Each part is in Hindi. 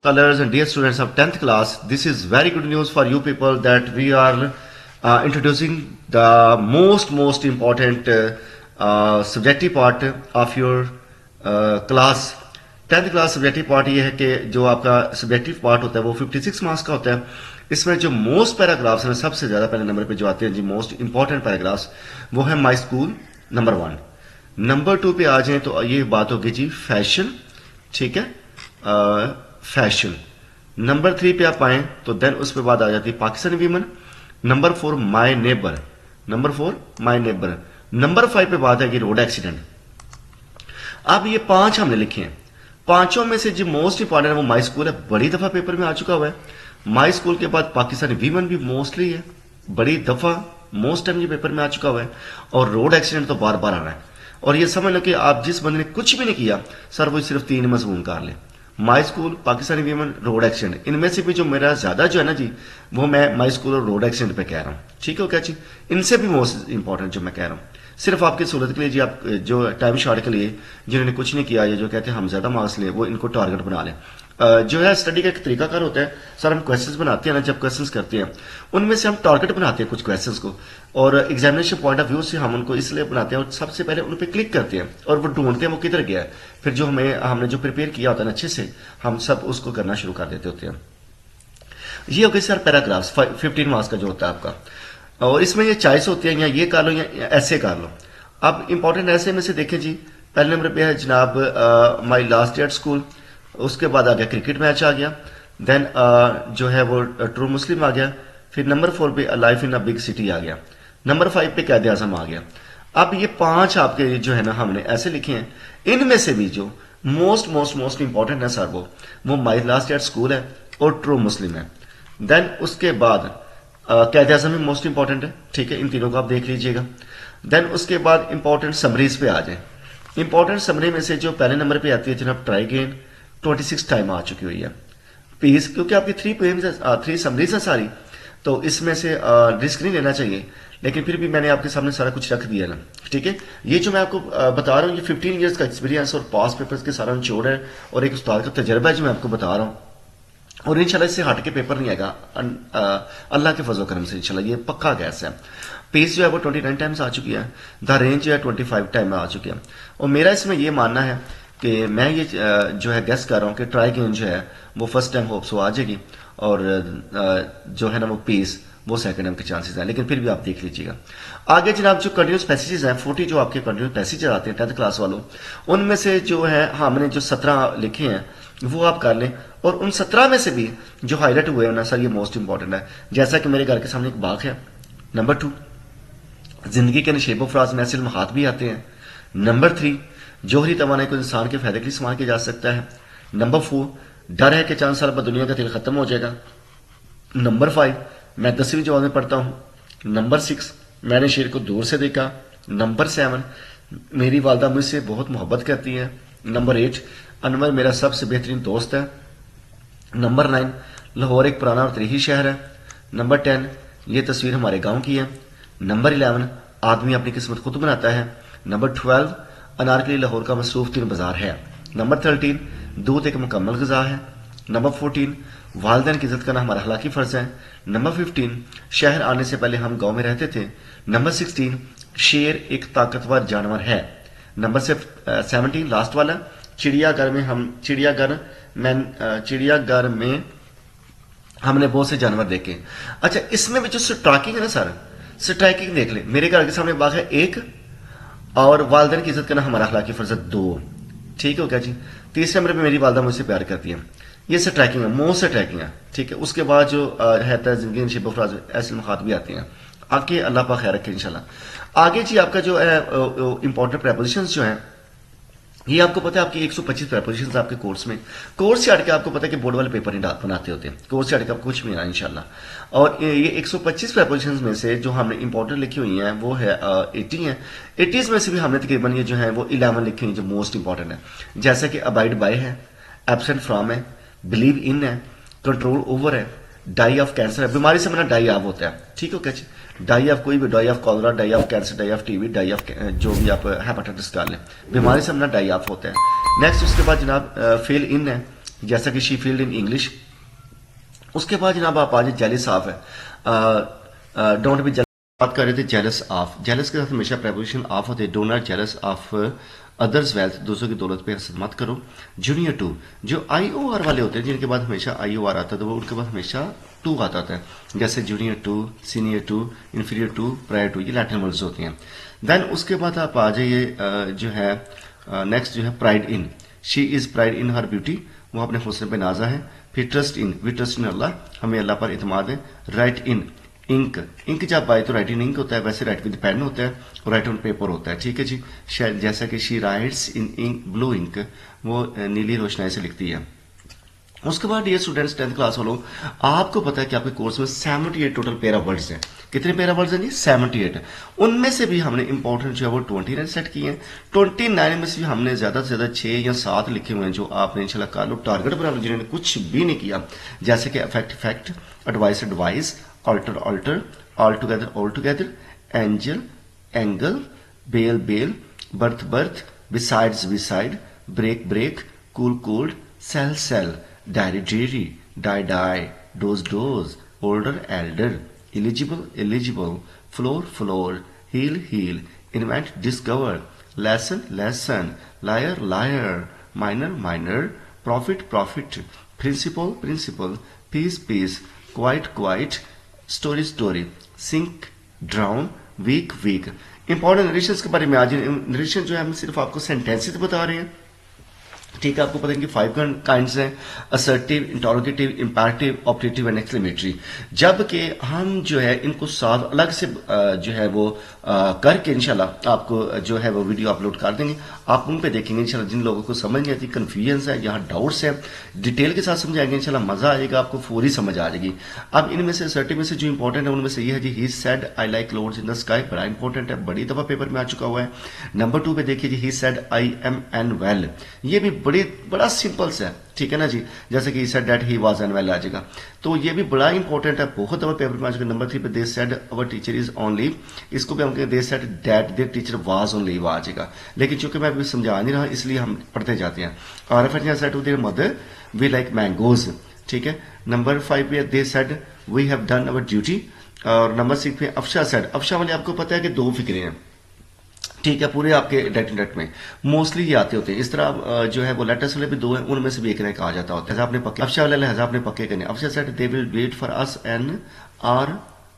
Colors and dear students of 10th class, this is very good news for you people that we are introducing the most important subjective part of your class. 10th class subjective part ये है कि जो आपका सब्जेक्टिव पार्ट होता है वो 56 मार्क्स का होता है। इसमें जो मोस्ट पैराग्राफ्स हैं सबसे ज्यादा पहले नंबर पे जो आते हैं जी मोस्ट इंपॉर्टेंट पैराग्राफ्स वो है माई स्कूल नंबर 1। नंबर 2 पे आ जाए तो ये बात होगी जी फैशन, ठीक है, फैशन। नंबर 3 पे आप आए तो देन उस पर बात आ जाती है Pakistani women. Number 4 my neighbour, number 4 my neighbour. Number 5 पे बात है कि रोड एक्सीडेंट। अब ये 5 हमने लिखे हैं, पांचों में से जो मोस्ट इंपॉर्टेंट है वो माई स्कूल है, बड़ी दफा पेपर में आ चुका हुआ है। माई स्कूल के बाद पाकिस्तानी वीमन भी मोस्टली है, बड़ी दफा मोस्ट टाइम ये पेपर में आ चुका हुआ है। और रोड एक्सीडेंट तो बार बार आ रहा है। और ये समझ लो कि आप जिस बंदे ने कुछ भी नहीं किया सर वो सिर्फ 3 मजमून कर ले, my school, Pakistani women, road accident. इनमें से भी जो मेरा ज्यादा जो है ना जी वो मैं माई स्कूल और रोड एक्सीडेंट पे कह रहा हूँ, ठीक है क्या जी। इनसे भी मोस्ट इंपॉर्टेंट जो मैं कह रहा हूँ सिर्फ आपकी सहूलत के लिए जी, आप जो टाइम शॉर्ट के लिए जिन्होंने कुछ नहीं किया या जो कहते हैं हम ज्यादा मार्क्स लें वो इनको टारगेट बना लें। जो है स्टडी का एक तरीकाकार होता है सर, हम क्वेश्चंस बनाते हैं ना, जब क्वेश्चंस करते हैं उनमें से हम टारगेट बनाते हैं कुछ क्वेश्चंस को, और एग्जामिनेशन पॉइंट ऑफ व्यू से हम उनको इसलिए बनाते हैं और सबसे पहले उन पर क्लिक करते हैं और वो ढूंढते हैं वो किधर गया है। फिर जो हमने जो प्रिपेयर किया होता है अच्छे से हम सब उसको करना शुरू कर देते होते हैं। ये हो गई सर पैराग्राफ्स 15 मार्क्स का जो होता है आपका, और इसमें ये चॉइस होती है या ये कर लो या ऐसे कर लो। अब इंपॉर्टेंट ऐसे में से देखें जी, पहले नंबर पे है जनाब my last day at school, उसके बाद आ गया क्रिकेट मैच आ गया, देन जो है वो ट्रू मुस्लिम आ गया, फिर नंबर 4 पे life in a big city आ गया, नंबर 5 पे कैद आजम आ गया। अब ये 5 आपके जो है ना हमने ऐसे लिखे हैं, इनमें से भी जो मोस्ट इंपॉर्टेंट है सर वो my last day at school है और ट्रू मुस्लिम है। देन उसके बाद कैद आजम भी मोस्ट इंपॉर्टेंट है, ठीक है, इन तीनों को आप देख लीजिएगा। देन उसके बाद इंपॉर्टेंट समरीज पे आ जाए। इंपॉर्टेंट समरी में से जो पहले नंबर पे आती है जनाब ट्राई अगेन, 26 टाइम आ चुकी हुई है। पीस क्योंकि आपकी 3 पोएम्स 3 समरीज है सारी, तो इसमें से रिस्क नहीं लेना चाहिए, लेकिन फिर भी मैंने आपके सामने सारा कुछ रख दिया ना, ठीक है। ये जो मैं आपको बता रहा हूँ ये 15 ईयर्स का एक्सपीरियंस और पास पेपर्स के सारा निचोड़ है और एक उस्ताद का तजर्बा है जो मैं आपको बता रहा हूँ, और इंशाल्लाह इससे हट के पेपर नहीं आएगा अल्लाह के फजल करम से, इंशाल्लाह ये पक्का गैस है। पेस जो है वो 29 टाइम्स आ चुकी है, द रेंज जो है 25 टाइम आ चुकी है। और मेरा इसमें ये मानना है कि मैं ये जो है गेस कर रहा हूँ कि ट्राई गेन जो है वो फर्स्ट टाइम होप्स आ जाएगी, और जो है ना वो पेस वो सेकंड टाइम के चांसेस हैं, लेकिन फिर भी आप देख लीजिएगा। आगे जनाब जो कंटिन्यूस पैसेजेस हैं 40 जो आपके कंटिन्यूस पैसेजेस आते हैं 10th क्लास वालों, उनमें से जो है हमने जो 17 लिखे हैं वो आप कर लें, और उन 17 में से भी जो हाईलाइट हुए हैं ना सर ये मोस्ट इंपॉर्टेंट है। जैसा कि मेरे घर के सामने एक बाग है, नंबर 2 जिंदगी के नशेबो फराज में ऐसे लम्हात भी आते हैं, नंबर 3 जोहरी तवानाई को इंसान के फायदे के लिए इस्तेमाल किया जा सकता है, नंबर 4 डर है कि चंद साल बाद दुनिया का तेल खत्म हो जाएगा, नंबर 5 मैं 10वीं जमात में पढ़ता हूँ, नंबर 6 मैंने शेर को दूर से देखा, नंबर 7 मेरी वालदा मुझसे बहुत मोहब्बत करती है, नंबर 8 अनवर मेरा सबसे बेहतरीन दोस्त है, नंबर 9 लाहौर एक पुराना और तरीही शहर है, नंबर 10 ये तस्वीर हमारे गांव की है, नंबर 11 आदमी अपनी किस्मत खुद बनाता है, नंबर 12 अनारकली लाहौर का मसरूफ तीन बाजार है, नंबर 13 दूध एक मुकम्मल ग़िज़ा है, नंबर 14 वालिदैन की इज्जत करना हमारा अखलाकी फर्ज है, नंबर 15 शहर आने से पहले हम गांव में रहते थे, नंबर 16 शेर एक ताकतवर जानवर है, नंबर 17 लास्ट वाला चिड़ियाघर में हमने बहुत से जानवर देखे। अच्छा इसमें भी जो स्ट्राइकिंग है ना सर, स्ट्राइकिंग देख ले, मेरे घर के सामने बाग है 1, और वालिदैन की इज्जत करना हमारा अखलाकी फर्ज है 2, ठीक है क्या जी। तीसरे नंबर पे मेरी वालदा मुझसे प्यार करती है, ये स्ट्राइकिंग है, मोस्ट स्ट्राइकिंग है, ठीक है। उसके बाद जो है जिंदगी नशीब अफराज ऐसे मखात भी आते हैं, आगे अल्लाह पाक खैर रखे इंशाल्लाह। आगे जी आपका जो है इंपॉर्टेंट प्रेपोजिशंस जो है ये आपको पता है आपकी 125 प्रेपोजिशंस आपके कोर्स में, कोर्स से हट के आपको पता है कि बोर्ड वाले पेपर नहीं बनाते होते, कोर्स से हट के आपको कुछ भी ना इंशाल्लाह। और ये 125 प्रेपोजिशंस में से जो हमने इंपॉर्टेंट लिखी हुई हैं वो है 80 हैं, 80 में से भी हमने तकरीबन ये जो है वो 11 लिखी हुई जो मोस्ट इंपॉर्टेंट है, जैसा कि अबाइड बाय है, एब्सेंट फ्रॉम है, बिलीव इन है, कंट्रोल ओवर है, डाई ऑफ कैंसर है, बीमारी से मना डाई ऑफ होता है, ठीक है क्या, डाई ऑफ कोई भी, die of cholera, die of cancer, die of TB, die of जो भी आप हेपेटाइटिस कर लें, बीमारी से मना डाई ऑफ होता है। नेक्स्ट उसके बाद जनाब फेल इन है, जैसा कि शी फील्ड इन इंग्लिश। उसके बाद जनाब आप आज जेलिस ऑफ है, डोंट बी बात कर रहे थे जेलस ऑफ। जेलस के साथ हमेशा प्रेपोजिशन ऑफ होते हैं। Do not jealous of others wealth, दूसरों की दौलत पे हसद मत करो। जूनियर टू, जो आई ओ आर वाले होते हैं जिनके बाद हमेशा आई ओ आर आता है तो वो उनके बाद हमेशा टू आता है, जैसे junior to, senior to, inferior to, prior to, ये लैटिन वर्ड्स होती हैं। देन उसके बाद आप आ जाइए जो है नेक्स्ट जो है pride in. She is pride in her beauty, वो अपने हुस्न पे नाजा है। फिर trust in, we trust in Allah, हमें अल्लाह पर इतमाद है। राइट इन इंक, इंक जब आए तो राइट इन इंक होता है, वैसे राइट विद पेन होता है और राइट ऑन पेपर होता है, ठीक है जी। शायद जैसा कि she writes in ink blue ink, वो नीली रोशनाई से लिखती है। उसके बाद ये स्टूडेंट्स 10th क्लास वालों, आपको पता है कि आपके कोर्स में 78 टोटल पेरा वर्ड्स हैं। कितने पेरा वर्ड्स हैं जी? 78। उनमें से भी हमने इंपॉर्टेंट जो है वो 29 सेट किए हैं। 29 में से भी हमने ज्यादा से ज्यादा 6 या 7 लिखे हुए हैं जो आपने इंशाल्लाह कर लो टारगेट बना लो, जिन्होंने कुछ भी नहीं किया, जैसे कि affect effect, advice advise, alter altar, all together, angel angle, bell belle, berth birth, besides beside, brake break, cool cooled, cell sell, diary dairy, die dye, dose doze, older elder, eligible illegible, floor flour, heal heel, invent discover, lesson lessen, liar lyre, miner minor, profit prophet, principal principle, peace piece, quiet quite, story storey, sink drown, weak week. Important narration के बारे में आज नरेशन जो है हम सिर्फ आपको सेंटेंसेस बता रहे हैं, ठीक है। आपको पता है कि 5 काइंड्स हैं, assertive, interrogative, imperative, operative and exclamatory. जबकि हम जो है इनको 7 अलग से जो है वो करके इंशाल्लाह आपको जो है वो वीडियो अपलोड कर देंगे, आप उन पे देखेंगे इंशाल्लाह। जिन लोगों को समझ नहीं आती, कंफ्यूजन है, यहाँ डाउट्स है, डिटेल के साथ समझाएंगे इंशाल्लाह, मजा आएगा, आपको फौरी समझ आ जाएगी। अब इनमें से असर्टिव में से जो इंपॉर्टेंट है उनमें से ये है जी, he said I like clouds in the sky, बड़ा इंपॉर्टेंट है, बड़ी दफा पेपर में आ चुका हुआ है। नंबर 2 पे देखिए जी, he said I am unwell, ये भी बड़ा सिंपल सा है, ठीक है ना जी। जैसे कि said that he was unwell आ जाएगा, तो ये भी बड़ा इंपॉर्टेंट है, बहुत दफा पेपर में आ चुका। नंबर 3 पे they said our teacher is only, इसको भी हम कहें they said that their teacher was on leave आ जाएगा, लेकिन चूंकि मैं अभी समझा नहीं रहा इसलिए हम पढ़ते जाते हैं। और F said to their mother we like mangoes, ठीक है। नंबर 5 पे they said we have done our duty. और नंबर 6 पे अफशा सेड, अफशा वाले आपको पता है कि 2 फिक्रे हैं, ठीक है, पूरे आपके डेट में मोस्टली ये आते होते हैं। इस तरह जो है वो लेटर्स वाले भी 2 हैं, उनमें से भी एक ने कहा जाता होता है आपने पक्के, अफशा वाले लिहाजा आपने पक्के करने। अफशा said they will wait for us an hour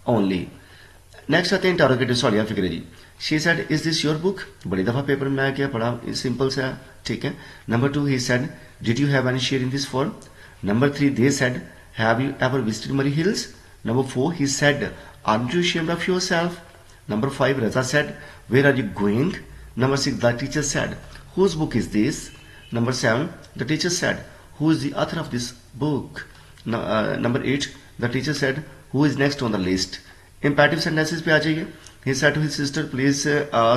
only. Next आते हैं इंटरोगेटिव सवालिया फिक्रे जी। She said is this your book, बड़ी दफा पेपर में आया गया, बड़ा सिंपल सा, ठीक है। Number 2 he said did you have any share in this form. Number 3 they said have you ever visited Murree hills. Number 4 he said aren't you ashamed of yourself. Number 5, Raza said, where are you going? Number 6, the teacher said, whose book is this? Number 7, the teacher said, who is the author of this book? Number 8, the teacher said, who is next on the list? Imperative sentences पे आ जाइए। He said to his sister, please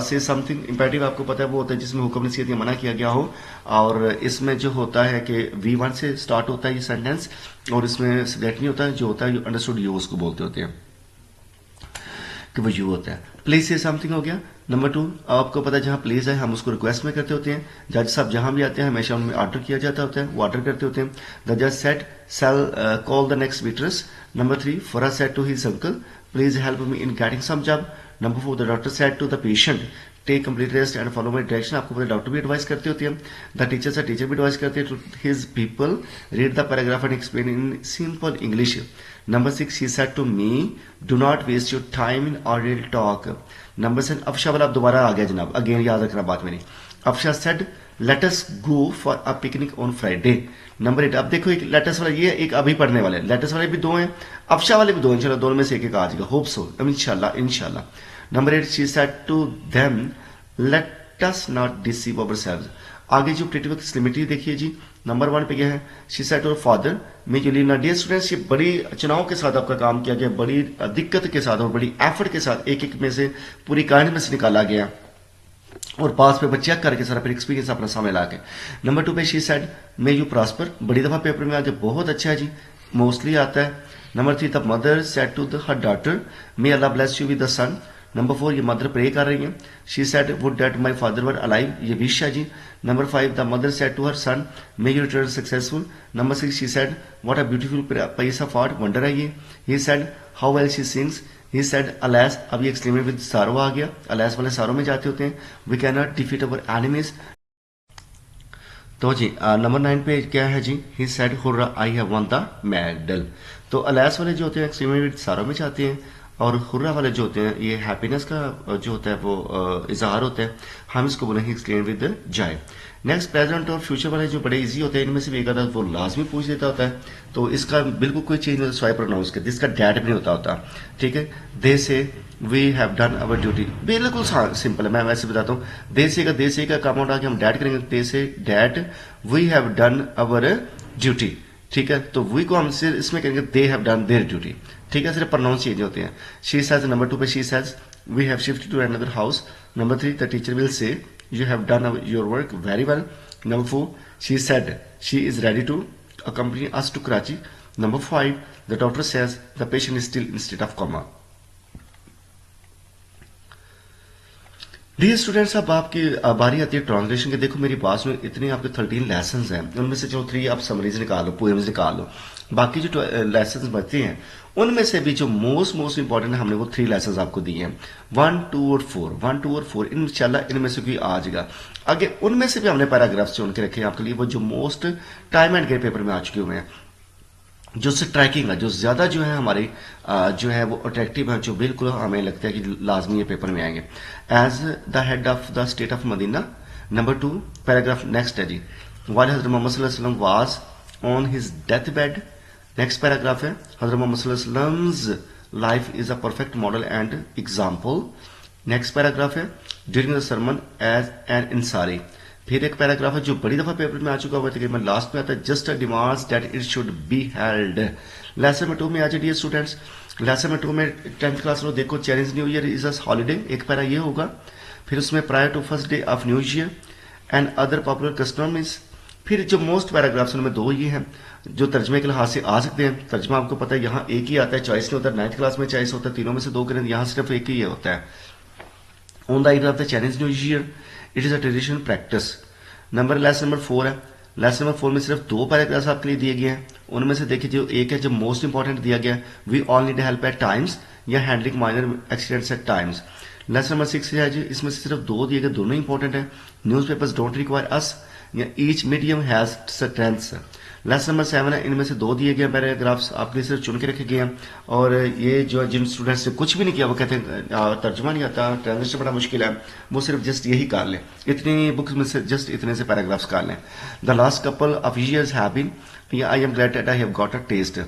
say something. Imperative आपको पता है वो होता है जिसमें हुक्म नसीहत या मना किया गया हो, और इसमें जो होता है कि V1 से स्टार्ट होता है ये सेंटेंस, और इसमें सब्जेक्ट नहीं होता है, जो होता है अंडरस्टूड यू उसको बोलते होते हैं कि वो यू होता है। प्लीज से समथिंग हो गया। नंबर 2 आपको पता है जहां प्लीज है हम उसको रिक्वेस्ट में करते होते हैं। जज साहब जहां भी आते हैं हमेशा उनमें ऑर्डर किया जाता होता है, वो ऑर्डर करते होते हैं। द जज said sell call the next waiters. Number 3 Faraz said to his uncle please help me in getting some job. Number 4 the doctor said to the patient take complete rest and follow my direction. आपको पता डॉक्टर भी एडवाइस करते होते हैं। द टीचर से टीचर भी एडवाइस करते हैं to his people read the paragraph and explain in simple English. Number 6, he said to me, do not waste your time in oral talk. Number 7, Afsha वाला अब दोबारा आ गया जनाब, अगेन याद रखना बात मेरी। Afsha said, let us go for a picnic on Friday. Number 8, अब देखो एक लेटर्स वाला ये एक अभी पढ़ने वाले, लेटर्स वाले भी 2 हैं, अफशा वाले भी 2 हैं, इंशाल्लाह दोनों में से एक आ जाएगा, होप सो, इंशाल्लाह। Number 8, she said to them, let us not deceive ourselves. आगे जो ऑपरेटिव एक्सक्लेमेटरी देखिए जी। नंबर 1 पे क्या है, she said to her father may you leave ना। डियर स्टूडेंट्स, ये बड़ी चुनाव के साथ आपका काम किया गया, बड़ी दिक्कत के साथ और बड़ी एफर्ट के साथ एक एक में से पूरी कहानी में से निकाला गया, और पास पेपर चेक करके सारा फिर एक्सपीरियंस अपना सामने ला के। नंबर 2 पे she said may you prosper, बड़ी दफा पेपर में आके बहुत अच्छा है जी, मोस्टली आता है। Number 3 the mother said to the her daughter may Allah bless you with the son. Number 4 ये मदर प्रे कर रही हैं, she said would that my father were alive, ये विश है जी। Number 5 the mother said to her son may you return successful. Number 6 she said what a beautiful piece of art, wonder है ये। He said how well she sings, he said अलेस, अब ये एक्सक्लेमेशन विद सारो आ गया, अलेस वाले सारो में जाते होते हैं। We can not defeat our enemies. तो जी नंबर 9 पे क्या है जी, he said hurrah I have won the medal. तो अलेस वाले जो होते हैं एक्सक्लेमेशन विद सारो में जाते हैं, और हुर्रा वाले जो होते हैं ये हैप्पीनेस का जो होता है वो इजहार होता है, हम इसको बोलेंगे exclaim with Joy. Next present और फ्यूचर वाले जो बड़े इजी होते हैं, इनमें से भी एक आधा वो लाजमी पूछ देता होता है, तो इसका बिल्कुल कोई चेंज नहीं होता स्वाई प्रोनाउंस के, जिसका डैट भी नहीं होता। ठीक है, they say we have done our duty, बिल्कुल सिंपल है, मैं वैसे बताता हूँ। दे से का काम उठा के हम डैट करेंगे, they say that we have done our duty. ठीक है, तो वी को हम सिर्फ इसमें करेंगे they have done their duty. ठीक है, सिर्फ प्रोनाउंस चेंज होते हैं। शी सेज नंबर 2 पे she says we have shifted to another house. Number 3 the teacher will say you have done your work very well. Number 4 she said she is ready to accompany us to Karachi. Number 5 the doctor says the patient is still in state of coma. Dear students, अब आपकी बारी आती है ट्रांसलेशन के। देखो मेरी पास में इतने आपके 13 लेसन हैं, उनमें से जो 3 आप समरीज निकाल लो, पोएम्स निकाल लो, बाकी जो लेसन बचते हैं उनमें से भी जो मोस्ट इंपॉर्टेंट है हमने वो 3 लेसन आपको दिए हैं, 1, 2 और 4 इंशाल्लाह इनमें से कोई आ जाएगा। आगे उनमें से भी हमने पैराग्राफ्स चुन के रखे हैं आपके लिए, वो जो मोस्ट टाइम एंड के पेपर में आ चुके हुए हैं, जो स्ट्राइकिंग है, जो ज्यादा जो है हमारे जो है वो अट्रैक्टिव है, जो बिल्कुल हमें लगता है कि लाजमी ये पेपर में आएंगे। As the head of the state of Medina. Number 2 paragraph next है जी, वाइल हजरत मोहम्मद सल्लल्लाहु अलैहि वसल्लम was on his deathbed. Next paragraph है हजरत मोहम्मद सल्लल्लाहु अलैहि वसल्लम life is a perfect model and example. Next paragraph है during the sermon as an इंसारी। फिर एक पैराग्राफ है जो बड़ी दफा पेपर में आ चुका हुआ, तकरीबन लास्ट में आता है, just demands that it should be held. Lesson में 2 में आ जाए डियर स्टूडेंट्स, लेसन में 2 में 10th क्लास लो, देखो Chinese new year is a holiday, एक पैरा ये होगा। फिर उसमें prior to first day of new year and other popular customs. फिर जो मोस्ट पैराग्राफ्स उनमें 2 ये हैं जो तर्जमे के लिहाज से आ सकते हैं। तर्जमा आपको पता है यहाँ एक ही आता है, चॉइस नहीं होता। 9th क्लास में चॉइस होता है, तीनों में से 2 करें, यहाँ सिर्फ एक ही होता है। On the year of the Chinese new year it is a traditional practice. Lesson number 4 है, लेसन नंबर 4 में सिर्फ 2 पैराग्राफ्स आपके लिए दिए गए हैं। उनमें से देखिए जो एक है जो मोस्ट इंपॉर्टेंट दिया गया है, we all need help at times या handling minor accidents at times. Lesson number 6 है जी, इसमें से सिर्फ 2 दिए गए, दोनों इंपॉर्टेंट है। न्यूज पेपर्स डोंट रिक्वायर अस या each medium has strengths. Lesson number 7 है, इनमें से 2 दिए गए पैराग्राफ्स आपके लिए सिर्फ चुन के रखे गए हैं। और ये जो जिन स्टूडेंट्स ने कुछ भी नहीं किया वो कहते हैं तर्जुमा नहीं आता, ट्रांसलेशन बड़ा मुश्किल है, वो सिर्फ जस्ट यही कर लें, इतनी बुक्स में से जस्ट इतने से पैराग्राफ्स कर लें। The last couple of years have been, I am glad that I have got a test.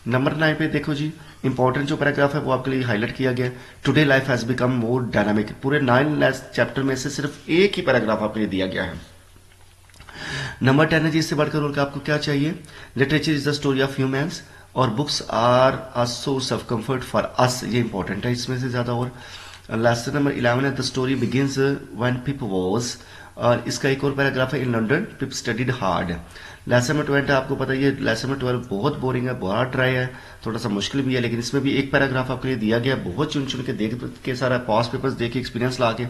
Number 9 पे देखो जी, इंपॉर्टेंट जो पैराग्राफ है वो आपके लिए हाईलाइट किया गया, today life has become more dynamic. पूरे 9 चैप्टर में से सिर्फ एक ही पैराग्राफ आपके लिए दिया गया है। नंबर 10 है जी, इससे बढ़कर और आपको क्या चाहिए, literature is the story of humans और books are a source of comfort for us, ये इंपॉर्टेंट है इसमें से ज्यादा। और लेसन नंबर 11 है, the story begins when pip was, और इसका एक और पैराग्राफ है, in London pip studied hard. Lesson number 12 आपको पता है, ये लेसन नंबर 12 बहुत बोरिंग है, बहुत ड्राई है, थोड़ा सा मुश्किल भी है, लेकिन इसमें भी एक पैराग्राफ आपके लिए दिया गया, बहुत चुन चुन के देख के सारा पास पेपर्स देख के एक्सपीरियंस ला के,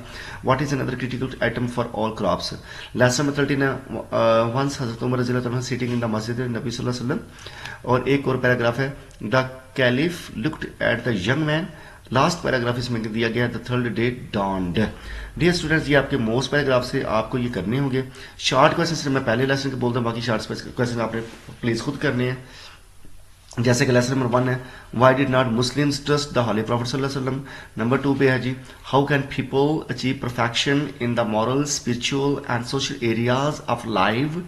what is another critical item for all crops. Lesson number 13 है, वंस हजरत उमर रज़ियल्लाहु अन्हु सिटिंग इन द मस्जिद नबी सल्लल्लाहु अलैहि वसल्लम। और एक और पैराग्राफ है, the caliph looked at the young man. Last paragraph इसमें दिया गया, the third day dawned. Dear students, ये आपके मोस्ट पैराग्राफ से आपको ये करने होंगे। शॉर्ट क्वेश्चन सिर्फ मैं पहले लेसन के बोलता हूँ, बाकी शॉर्ट क्वेश्चन आपने प्लीज खुद करने हैं। जैसे कि लेसन नंबर 1 है, why did not Muslims trust the holy prophet सल्लल्लाहु अलैहि वसल्लम। नंबर 2 पे है जी, how can people achieve perfection in the moral, spiritual and social areas of life.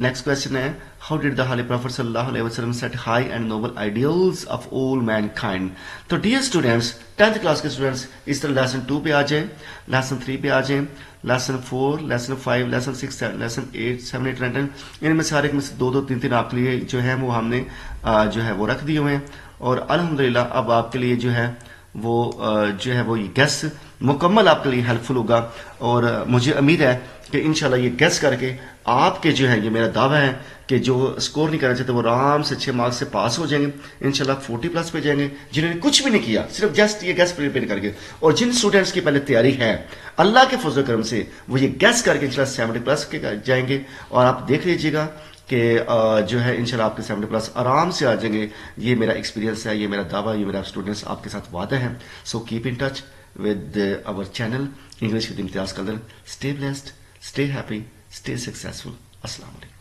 Next question है, how did the holy prophet सल्लल्लाहु अलैहि वसल्लम set high and noble ideals of all mankind. तो डियर स्टूडेंट्स, 10th क्लास के स्टूडेंट्स इस तरह लेसन 2 पे आ जाए, लेसन 3 पे आ जाए, लेसन 4, लेसन 5, लेसन 6, लेसन 8, 7, 8, 9, 10, इनमें से हर एक में से 2, 2, 3, 3 आपके लिए जो है वो हमने जो है वो रख दिए हुए हैं। और अल्हम्दुलिल्लाह अब आपके लिए जो है वो ये गेस मुकम्मल आपके लिए हेल्पफुल होगा। और मुझे उम्मीद है कि इंशाल्लाह ये गेस करके आपके जो है, ये मेरा दावा है कि जो स्कोर नहीं करना चाहते वो आराम से 6 मार्क्स से पास हो जाएंगे, इंशाल्लाह 40+ पे जाएंगे, जिन्होंने कुछ भी नहीं किया सिर्फ जस्ट ये गेस प्रिपेयर करके। और जिन स्टूडेंट्स की पहले तैयारी है अल्लाह के फजल करम से वो ये गेस करके इंशाल्लाह 70+ के जाएंगे। और आप देख लीजिएगा कि जो है इंशाल्लाह आपके 70+ आराम से आ जाएंगे। ये मेरा एक्सपीरियंस है, ये मेरा दावा, ये मेरा स्टूडेंट्स आपके साथ वादा है। So keep in touch with our channel English with Imtiaz Kalar. Stay blessed, stay happy, stay successful. Assalamu alaikum.